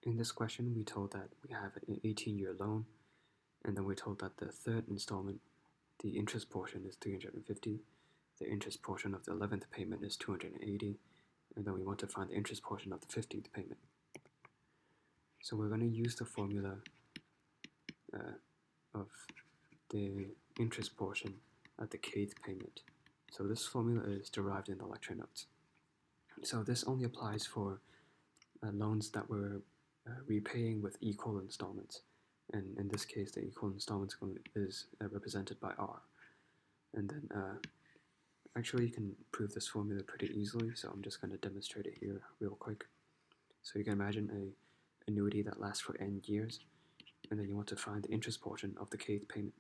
In this question, we told that we have an 18-year loan, and then we're told that the third installment, the interest portion is 350, the interest portion of the 11th payment is 280, and then we want to find the interest portion of the 15th payment. So we're going to use the formula of the interest portion at the kth payment. So this formula is derived in the lecture notes. So this only applies for loans that we're repaying with equal installments, and in this case the equal installments is represented by R. And then actually you can prove this formula pretty easily, so I'm just going to demonstrate it here real quick. So you can imagine an annuity that lasts for n years, and then you want to find the interest portion of the kth payment.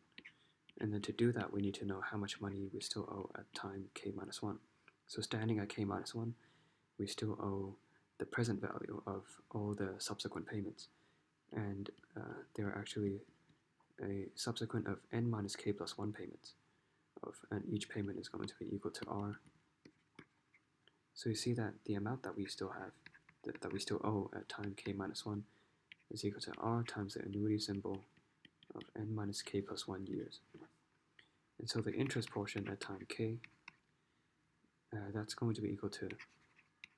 And then to do that, we need to know how much money we still owe at time k minus 1. So standing at k minus 1, we still owe the present value of all the subsequent payments. And there are actually a subsequent of n minus k plus 1 payments, and each payment is going to be equal to R. So you see that the amount that we still have, that we still owe at time k minus 1 is equal to R times the annuity symbol of n minus k plus 1 years. And so the interest portion at time k, that's going to be equal to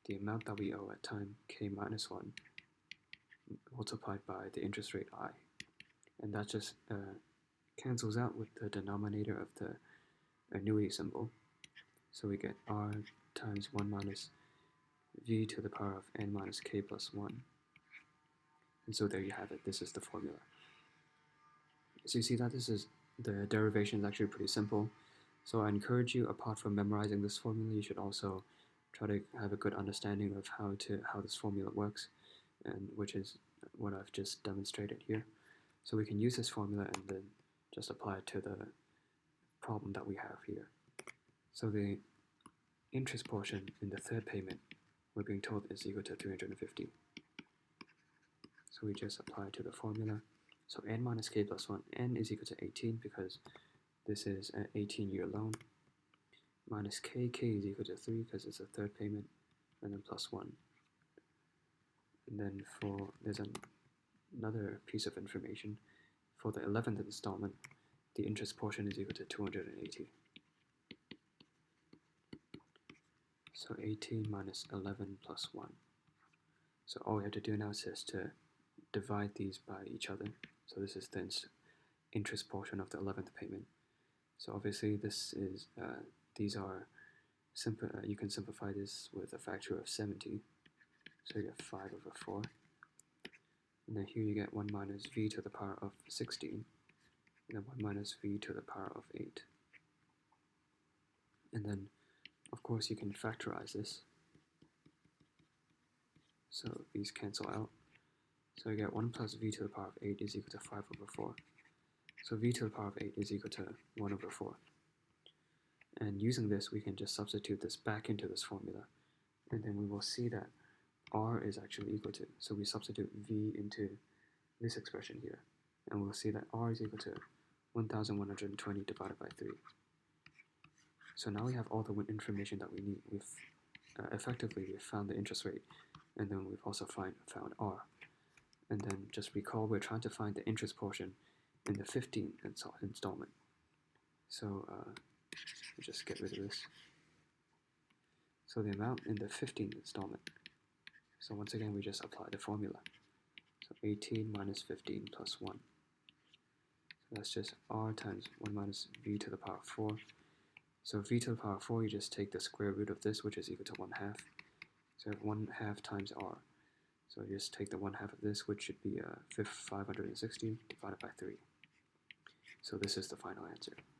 the amount that we owe at time k minus 1 multiplied by the interest rate I. And that just cancels out with the denominator of the annuity symbol. So we get R times 1 minus v to the power of n minus k plus 1. And so there you have it. This is the formula. So you see that the derivation is actually pretty simple. So I encourage you, apart from memorizing this formula, you should also try to have a good understanding of how this formula works, and which is what I've just demonstrated here. So we can use this formula and then just apply it to the problem that we have here. So the interest portion in the third payment, we're being told, is equal to 350. So we just apply it to the formula. So n minus k plus 1, n is equal to 18 because this is an 18-year loan, minus k is equal to 3 because it's a third payment, and then plus 1. And then there's another piece of information. For the 11th installment, the interest portion is equal to 280. So 18 minus 11 plus 1. So all we have to do now is to divide these by each other. So this is the interest portion of the 11th payment. So obviously this is these are simple. You can simplify this with a factor of 70. So you get 5 over 4. And then here you get 1 minus v to the power of 16, and then 1 minus v to the power of 8. And then, of course, you can factorize this. So these cancel out. So you get 1 plus v to the power of 8 is equal to 5 over 4. So v to the power of 8 is equal to 1 over 4. And using this, we can just substitute this back into this formula. And then we will see that R is actually equal to, so we substitute v into this expression here. And we'll see that R is equal to 1,120 divided by 3. So now we have all the information that we need. Effectively, we've found the interest rate, and then we've also found R. And then just recall, we're trying to find the interest portion in the 15th installment. So we'll just get rid of this. So the amount in the 15th installment. So once again, we just apply the formula. So 18 minus 15 plus 1. So that's just R times 1 minus v to the power of 4. So v to the power of 4, you just take the square root of this, which is equal to 1/2. So you have 1/2 times R. So you just take the 1/2 of this, which should be 560 divided by 3. So this is the final answer.